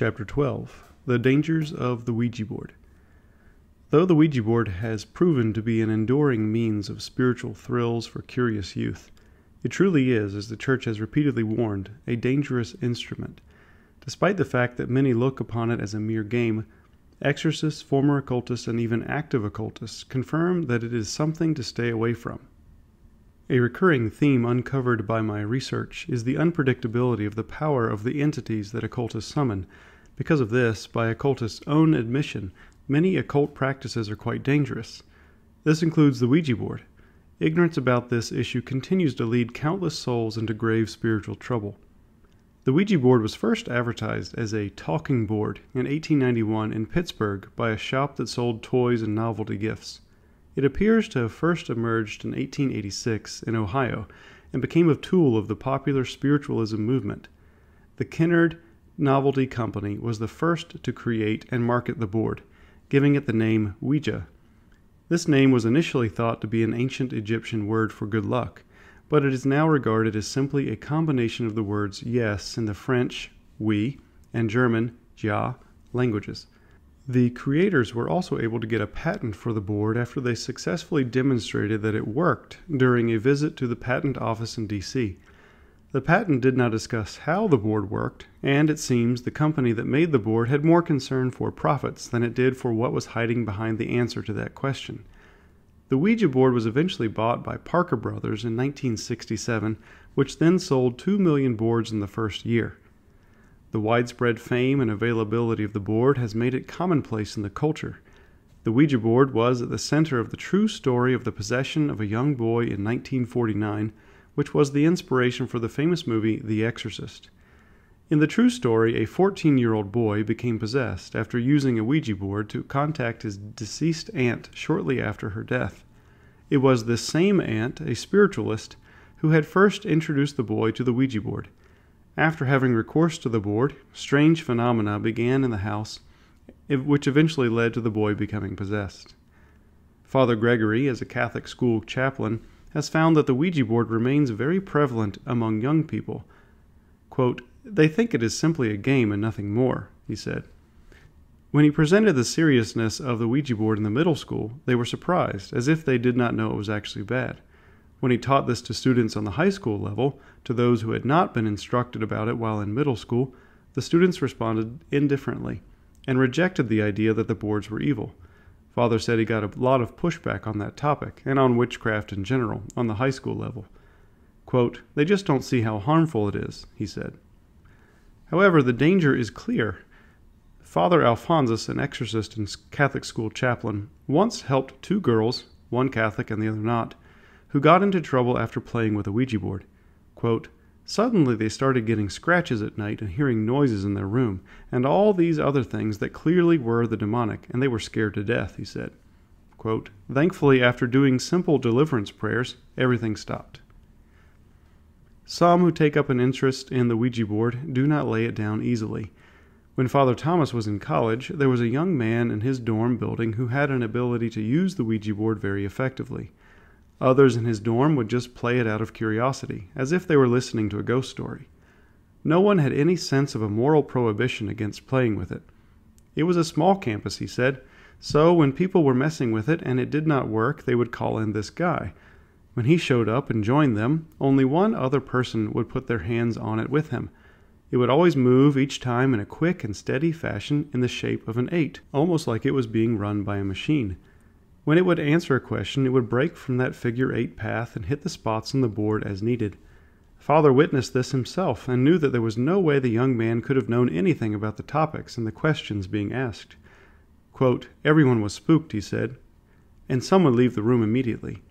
Chapter 12. The Dangers of the Ouija Board. Though the Ouija board has proven to be an enduring means of spiritual thrills for curious youth, it truly is, as the Church has repeatedly warned, a dangerous instrument. Despite the fact that many look upon it as a mere game, exorcists, former occultists, and even active occultists confirm that it is something to stay away from. A recurring theme uncovered by my research is the unpredictability of the power of the entities that occultists summon. Because of this, by occultists' own admission, many occult practices are quite dangerous. This includes the Ouija board. Ignorance about this issue continues to lead countless souls into grave spiritual trouble. The Ouija board was first advertised as a talking board in 1891 in Pittsburgh by a shop that sold toys and novelty gifts. It appears to have first emerged in 1886 in Ohio and became a tool of the popular spiritualism movement. The Kinnard Novelty Company was the first to create and market the board, giving it the name Ouija. This name was initially thought to be an ancient Egyptian word for good luck, but it is now regarded as simply a combination of the words yes in the French, oui, and German, ja, languages. The creators were also able to get a patent for the board after they successfully demonstrated that it worked during a visit to the patent office in D.C. The patent did not discuss how the board worked, and it seems the company that made the board had more concern for profits than it did for what was hiding behind the answer to that question. The Ouija board was eventually bought by Parker Brothers in 1967, which then sold 2 million boards in the first year. The widespread fame and availability of the board has made it commonplace in the culture. The Ouija board was at the center of the true story of the possession of a young boy in 1949, which was the inspiration for the famous movie The Exorcist. In the true story, a 14-year-old boy became possessed after using a Ouija board to contact his deceased aunt shortly after her death. It was this same aunt, a spiritualist, who had first introduced the boy to the Ouija board. After having recourse to the board, strange phenomena began in the house, which eventually led to the boy becoming possessed. Father Gregory, as a Catholic school chaplain, has found that the Ouija board remains very prevalent among young people. Quote, "They think it is simply a game and nothing more," he said. When he presented the seriousness of the Ouija board in the middle school, they were surprised, as if they did not know it was actually bad. When he taught this to students on the high school level, to those who had not been instructed about it while in middle school, the students responded indifferently and rejected the idea that the boards were evil. Father said he got a lot of pushback on that topic, and on witchcraft in general, on the high school level. Quote, "They just don't see how harmful it is," he said. However, the danger is clear. Father Alphonsus, an exorcist and Catholic school chaplain, once helped 2 girls, one Catholic and the other not, who got into trouble after playing with a Ouija board. Quote, "Suddenly they started getting scratches at night and hearing noises in their room, and all these other things that clearly were the demonic, and they were scared to death," he said. Quote, "Thankfully, after doing simple deliverance prayers, everything stopped." Some who take up an interest in the Ouija board do not lay it down easily. When Father Thomas was in college, there was a young man in his dorm building who had an ability to use the Ouija board very effectively. Others in his dorm would just play it out of curiosity, as if they were listening to a ghost story. No one had any sense of a moral prohibition against playing with it. It was a small campus, he said, so when people were messing with it and it did not work, they would call in this guy. When he showed up and joined them, only one other person would put their hands on it with him. It would always move each time in a quick and steady fashion in the shape of an 8, almost like it was being run by a machine. When it would answer a question, it would break from that figure 8 path and hit the spots on the board as needed. Father witnessed this himself and knew that there was no way the young man could have known anything about the topics and the questions being asked. Quote, "Everyone was spooked," he said, and some would leave the room immediately.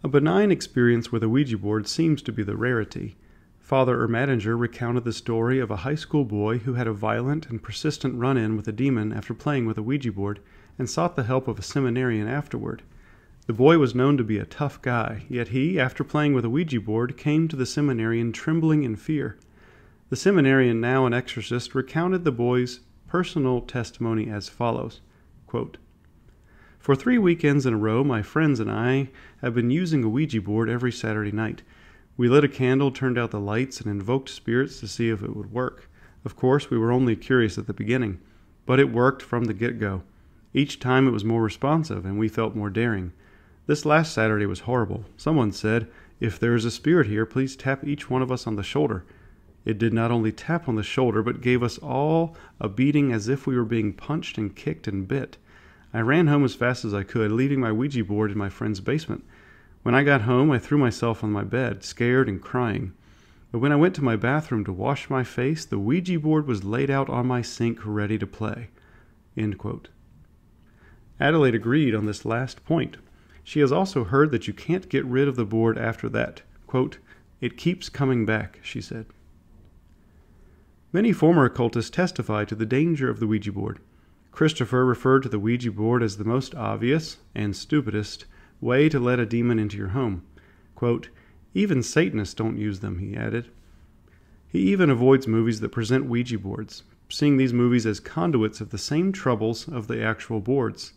A benign experience with a Ouija board seems to be the rarity. Father Ermatinger recounted the story of a high school boy who had a violent and persistent run-in with a demon after playing with a Ouija board and sought the help of a seminarian afterward. The boy was known to be a tough guy, yet he, after playing with a Ouija board, came to the seminarian trembling in fear. The seminarian, now an exorcist, recounted the boy's personal testimony as follows, quote, "For 3 weekends in a row, my friends and I have been using a Ouija board every Saturday night. We lit a candle, turned out the lights, and invoked spirits to see if it would work. Of course, we were only curious at the beginning, but it worked from the get-go. Each time it was more responsive, and we felt more daring. This last Saturday was horrible. Someone said, "If there is a spirit here, please tap each one of us on the shoulder." It did not only tap on the shoulder, but gave us all a beating as if we were being punched and kicked and bit. I ran home as fast as I could, leaving my Ouija board in my friend's basement. When I got home, I threw myself on my bed, scared and crying. But when I went to my bathroom to wash my face, the Ouija board was laid out on my sink, ready to play." End quote. Adelaide agreed on this last point. She has also heard that you can't get rid of the board after that. Quote, "It keeps coming back," she said. Many former occultists testify to the danger of the Ouija board. Christopher referred to the Ouija board as the most obvious and stupidest way to let a demon into your home. Quote, "Even Satanists don't use them," he added. He even avoids movies that present Ouija boards, seeing these movies as conduits of the same troubles of the actual boards.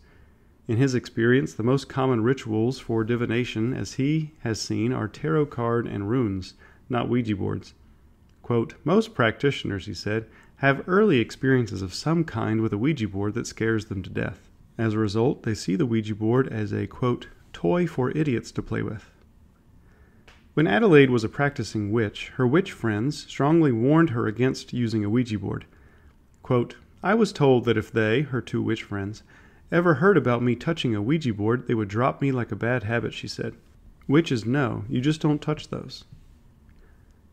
In his experience, the most common rituals for divination, as he has seen, are tarot card and runes, not Ouija boards. Quote, "Most practitioners," he said, "have early experiences of some kind with a Ouija board that scares them to death. As a result, they see the Ouija board as a, quote, toy for idiots to play with." When Adelaide was a practicing witch, her witch friends strongly warned her against using a Ouija board. Quote, "I was told that if they," her two witch friends, "ever heard about me touching a Ouija board, they would drop me like a bad habit," she said. Witches know, you just don't touch those.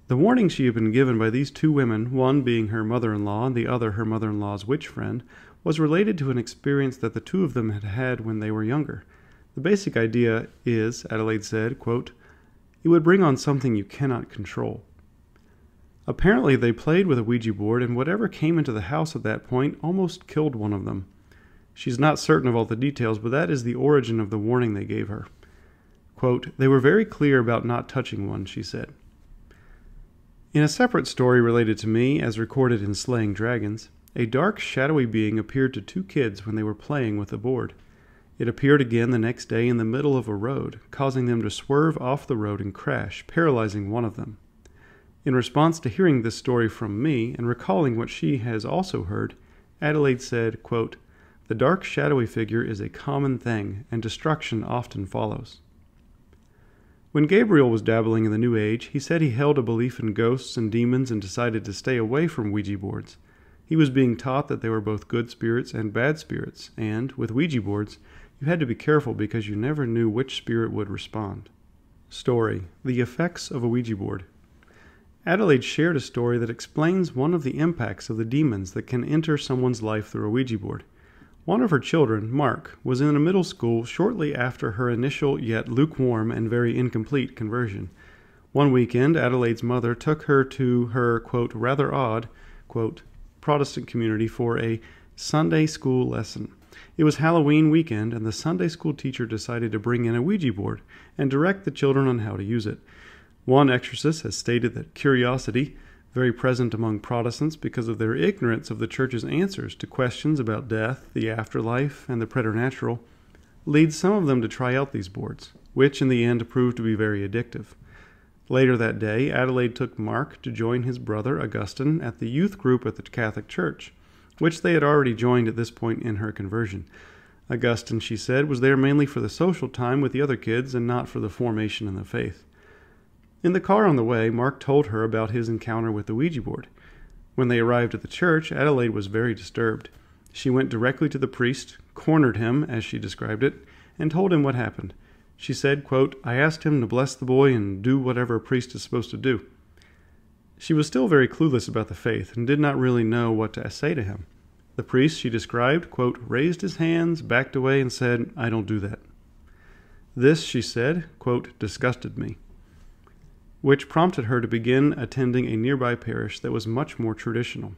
The warning she had been given by these two women, one being her mother-in-law and the other her mother-in-law's witch friend, was related to an experience that the two of them had had when they were younger. The basic idea is, Adelaide said, quote, "It would bring on something you cannot control." Apparently they played with a Ouija board, and whatever came into the house at that point almost killed one of them. She's not certain of all the details, but that is the origin of the warning they gave her. Quote, "They were very clear about not touching one," she said. In a separate story related to me, as recorded in Slaying Dragons, a dark, shadowy being appeared to two kids when they were playing with the board. It appeared again the next day in the middle of a road, causing them to swerve off the road and crash, paralyzing one of them. In response to hearing this story from me and recalling what she has also heard, Adelaide said, quote, "The dark, shadowy figure is a common thing, and destruction often follows." When Gabriel was dabbling in the New Age, he said he held a belief in ghosts and demons and decided to stay away from Ouija boards. He was being taught that they were both good spirits and bad spirits, and, with Ouija boards, you had to be careful because you never knew which spirit would respond. Story: The Effects of a Ouija Board. Adelaide shared a story that explains one of the impacts of the demons that can enter someone's life through a Ouija board. One of her children, Mark, was in a middle school shortly after her initial yet lukewarm and very incomplete conversion. One weekend, Adelaide's mother took her to her, quote, rather odd, quote, Protestant community for a Sunday school lesson. It was Halloween weekend, and the Sunday school teacher decided to bring in a Ouija board and direct the children on how to use it. One exorcist has stated that curiosity, very present among Protestants because of their ignorance of the Church's answers to questions about death, the afterlife, and the preternatural, leads some of them to try out these boards, which in the end proved to be very addictive. Later that day, Adelaide took Mark to join his brother Augustine at the youth group at the Catholic Church, which they had already joined at this point in her conversion. Augustine, she said, was there mainly for the social time with the other kids and not for the formation in the faith. In the car on the way, Mark told her about his encounter with the Ouija board. When they arrived at the church, Adelaide was very disturbed. She went directly to the priest, cornered him, as she described it, and told him what happened. She said, quote, "I asked him to bless the boy and do whatever a priest is supposed to do." She was still very clueless about the faith and did not really know what to say to him. The priest, she described, quote, raised his hands, backed away, and said, "I don't do that." This, she said, quote, disgusted me, which prompted her to begin attending a nearby parish that was much more traditional.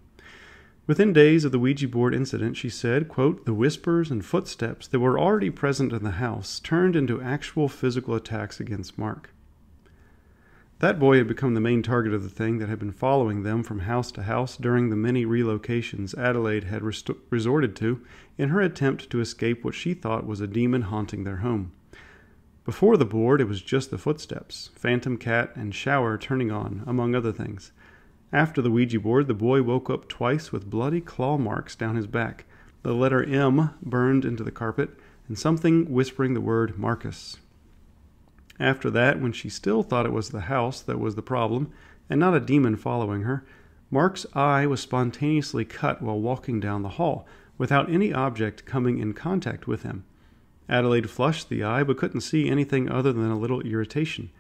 Within days of the Ouija board incident, she said, quote, "The whispers and footsteps that were already present in the house turned into actual physical attacks against Mark." That boy had become the main target of the thing that had been following them from house to house during the many relocations Adelaide had resorted to in her attempt to escape what she thought was a demon haunting their home. Before the board, it was just the footsteps, phantom cat, and shower turning on, among other things. After the Ouija board, the boy woke up twice with bloody claw marks down his back, the letter M burned into the carpet, and something whispering the word Marcus. After that, when she still thought it was the house that was the problem, and not a demon following her, Mark's eye was spontaneously cut while walking down the hall, without any object coming in contact with him. Adelaide flushed the eye, but couldn't see anything other than a little irritation.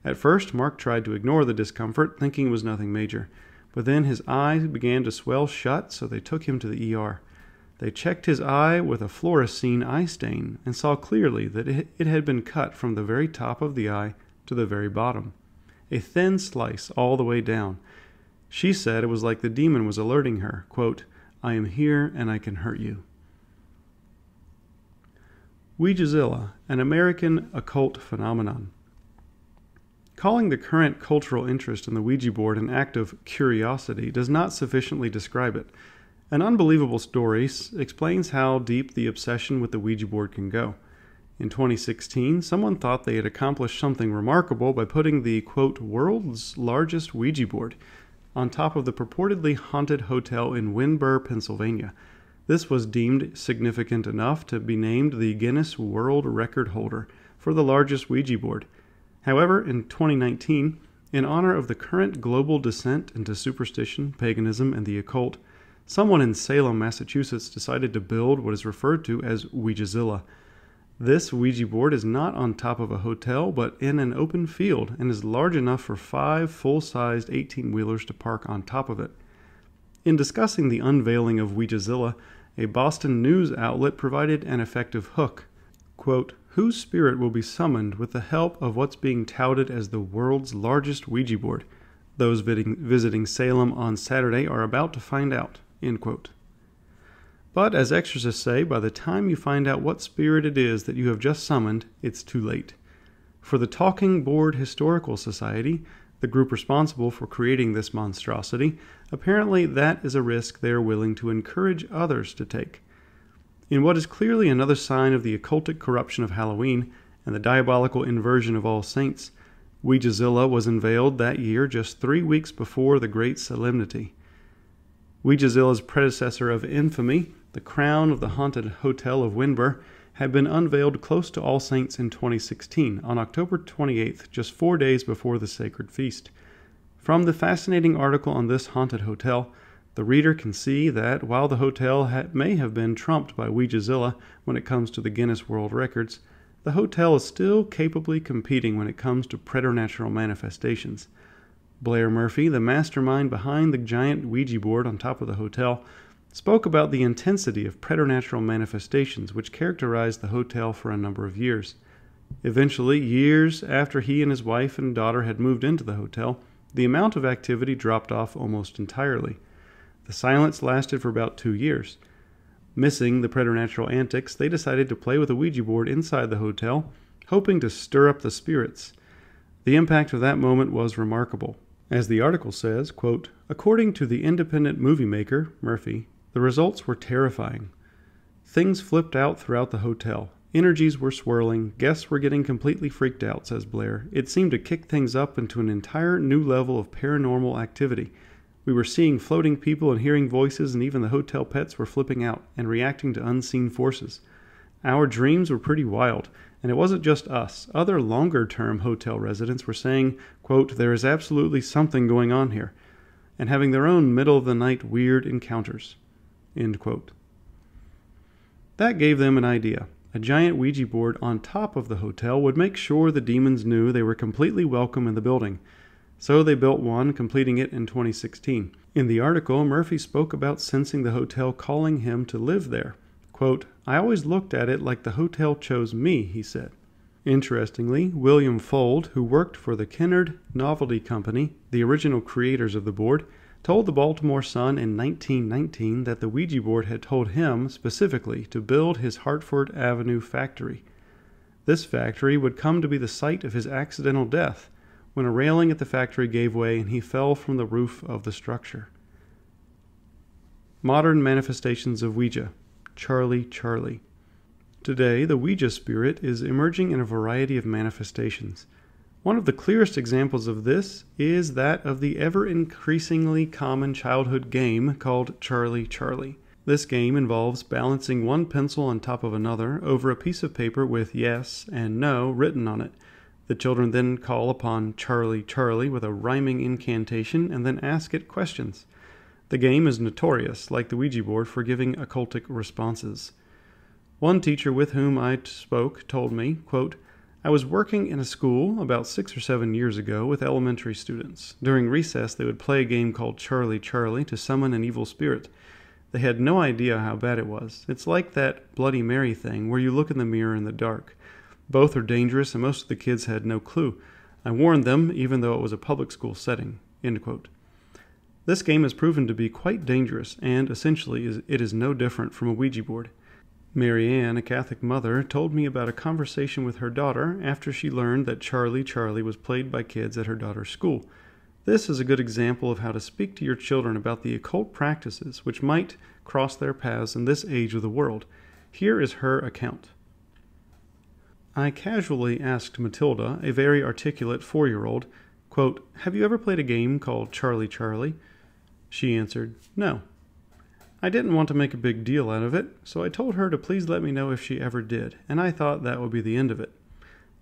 At first, Mark tried to ignore the discomfort, thinking it was nothing major. But then his eye began to swell shut, so they took him to the ER. They checked his eye with a fluorescein eye stain and saw clearly that it had been cut from the very top of the eye to the very bottom. A thin slice all the way down. She said it was like the demon was alerting her, quote, "I am here and I can hurt you." Ouijazilla, an American occult phenomenon. Calling the current cultural interest in the Ouija board an act of curiosity does not sufficiently describe it. An unbelievable story explains how deep the obsession with the Ouija board can go. In 2016, someone thought they had accomplished something remarkable by putting the, quote, world's largest Ouija board on top of the purportedly haunted hotel in Windber, Pennsylvania. This was deemed significant enough to be named the Guinness World Record holder for the largest Ouija board. However, in 2019, in honor of the current global descent into superstition, paganism, and the occult, someone in Salem, Massachusetts decided to build what is referred to as Ouijazilla. This Ouija board is not on top of a hotel, but in an open field, and is large enough for 5 full-sized 18-wheelers to park on top of it. In discussing the unveiling of Ouijazilla, a Boston news outlet provided an effective hook. Quote, "Whose spirit will be summoned with the help of what's being touted as the world's largest Ouija board? Those visiting Salem on Saturday are about to find out." End quote. But, as exorcists say, by the time you find out what spirit it is that you have just summoned, it's too late. For the Talking Board Historical Society, the group responsible for creating this monstrosity, apparently that is a risk they are willing to encourage others to take. In what is clearly another sign of the occultic corruption of Halloween and the diabolical inversion of All Saints, Ouijazilla was unveiled that year just 3 weeks before the Great Solemnity. Ouijazilla's predecessor of infamy, the crown of the haunted Hotel of Windber, had been unveiled close to All Saints in 2016, on October 28th, just 4 days before the sacred feast. From the fascinating article on this haunted hotel, the reader can see that while the hotel may have been trumped by Ouijazilla when it comes to the Guinness World Records, the hotel is still capably competing when it comes to preternatural manifestations. Blair Murphy, the mastermind behind the giant Ouija board on top of the hotel, spoke about the intensity of preternatural manifestations which characterized the hotel for a number of years. Eventually, years after he and his wife and daughter had moved into the hotel, the amount of activity dropped off almost entirely. The silence lasted for about 2 years. Missing the preternatural antics, they decided to play with a Ouija board inside the hotel, hoping to stir up the spirits. The impact of that moment was remarkable. As the article says, quote, "According to the independent movie maker, Murphy, the results were terrifying. Things flipped out throughout the hotel. Energies were swirling. Guests were getting completely freaked out," says Blair. "It seemed to kick things up into an entire new level of paranormal activity. We were seeing floating people and hearing voices, and even the hotel pets were flipping out and reacting to unseen forces. Our dreams were pretty wild, and it wasn't just us. Other longer-term hotel residents were saying, quote, 'There is absolutely something going on here,' and having their own middle-of-the-night weird encounters." End quote. That gave them an idea. A giant Ouija board on top of the hotel would make sure the demons knew they were completely welcome in the building. So they built one, completing it in 2016. In the article, Murphy spoke about sensing the hotel calling him to live there. Quote, "I always looked at it like the hotel chose me," he said. Interestingly, William Fuld, who worked for the Kennard Novelty Company, the original creators of the board, told the Baltimore Sun in 1919 that the Ouija board had told him specifically to build his Hartford Avenue factory. This factory would come to be the site of his accidental death, when a railing at the factory gave way and he fell from the roof of the structure. Modern manifestations of Ouija. Charlie Charlie. Today, the Ouija spirit is emerging in a variety of manifestations. One of the clearest examples of this is that of the ever-increasingly common childhood game called Charlie Charlie. This game involves balancing one pencil on top of another over a piece of paper with yes and no written on it. The children then call upon Charlie Charlie with a rhyming incantation and then ask it questions. The game is notorious, like the Ouija board, for giving occultic responses. One teacher with whom I spoke told me, quote, "I was working in a school about 6 or 7 years ago with elementary students. During recess, they would play a game called Charlie Charlie to summon an evil spirit. They had no idea how bad it was. It's like that Bloody Mary thing where you look in the mirror in the dark. Both are dangerous, and most of the kids had no clue. I warned them, even though it was a public school setting." End quote. This game has proven to be quite dangerous, and essentially it is no different from a Ouija board. Mary Ann, a Catholic mother, told me about a conversation with her daughter after she learned that Charlie Charlie was played by kids at her daughter's school. This is a good example of how to speak to your children about the occult practices which might cross their paths in this age of the world. Here is her account. I casually asked Matilda, a very articulate 4-year-old, quote, "Have you ever played a game called Charlie Charlie?" She answered, "No." I didn't want to make a big deal out of it, so I told her to please let me know if she ever did, and I thought that would be the end of it.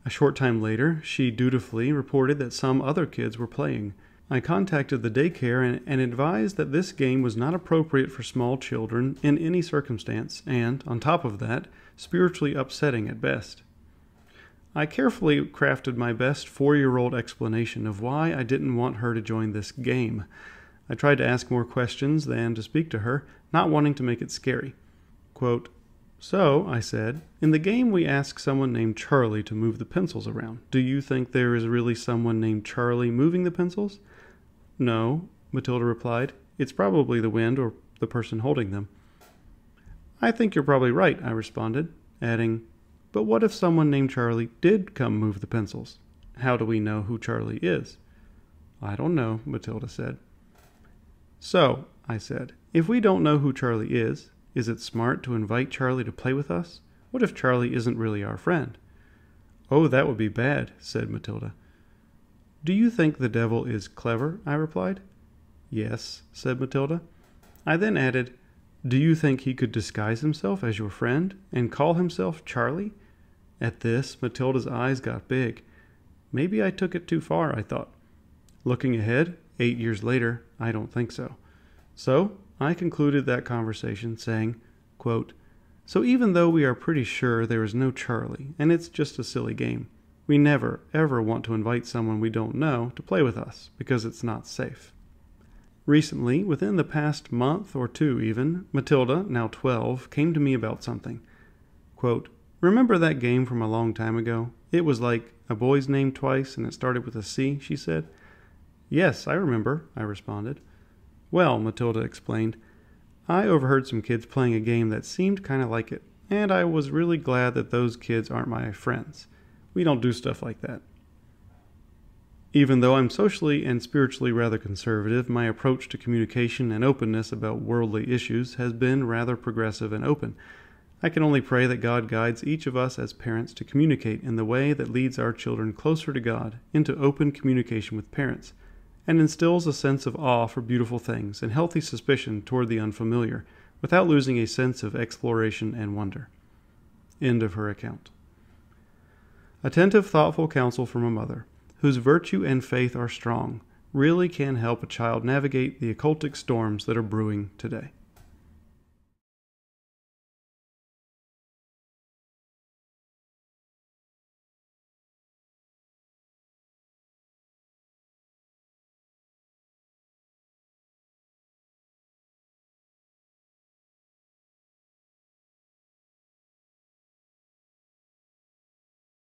A short time later, she dutifully reported that some other kids were playing. I contacted the daycare and advised that this game was not appropriate for small children in any circumstance, and, on top of that, spiritually upsetting at best. I carefully crafted my best 4-year-old explanation of why I didn't want her to join this game. I tried to ask more questions than to speak to her, not wanting to make it scary. Quote, "So," I said, "in the game we ask someone named Charlie to move the pencils around. Do you think there is really someone named Charlie moving the pencils?" "No," Matilda replied. "It's probably the wind or the person holding them." "I think you're probably right," I responded, adding, "But what if someone named Charlie did come move the pencils? How do we know who Charlie is?" "I don't know," Matilda said. "So," I said, "if we don't know who Charlie is it smart to invite Charlie to play with us? What if Charlie isn't really our friend?" "Oh, that would be bad," said Matilda. "Do you think the devil is clever?" I replied. "Yes," said Matilda. I then added, "Do you think he could disguise himself as your friend and call himself Charlie?" At this, Matilda's eyes got big. Maybe I took it too far, I thought. Looking ahead, 8 years later, I don't think so. So, I concluded that conversation saying, quote, "So even though we are pretty sure there is no Charlie, and it's just a silly game, we never, ever want to invite someone we don't know to play with us, because it's not safe." Recently, within the past month or two even, Matilda, now 12, came to me about something. Quote, "Remember that game from a long time ago? It was like a boy's name twice and it started with a C," she said. "Yes, I remember," I responded. "Well," Matilda explained, "I overheard some kids playing a game that seemed kind of like it, and I was really glad that those kids aren't my friends. We don't do stuff like that." Even though I'm socially and spiritually rather conservative, my approach to communication and openness about worldly issues has been rather progressive and open. I can only pray that God guides each of us as parents to communicate in the way that leads our children closer to God, into open communication with parents, and instills a sense of awe for beautiful things and healthy suspicion toward the unfamiliar, without losing a sense of exploration and wonder. End of her account. Attentive, thoughtful counsel from a mother, whose virtue and faith are strong, really can help a child navigate the occultic storms that are brewing today.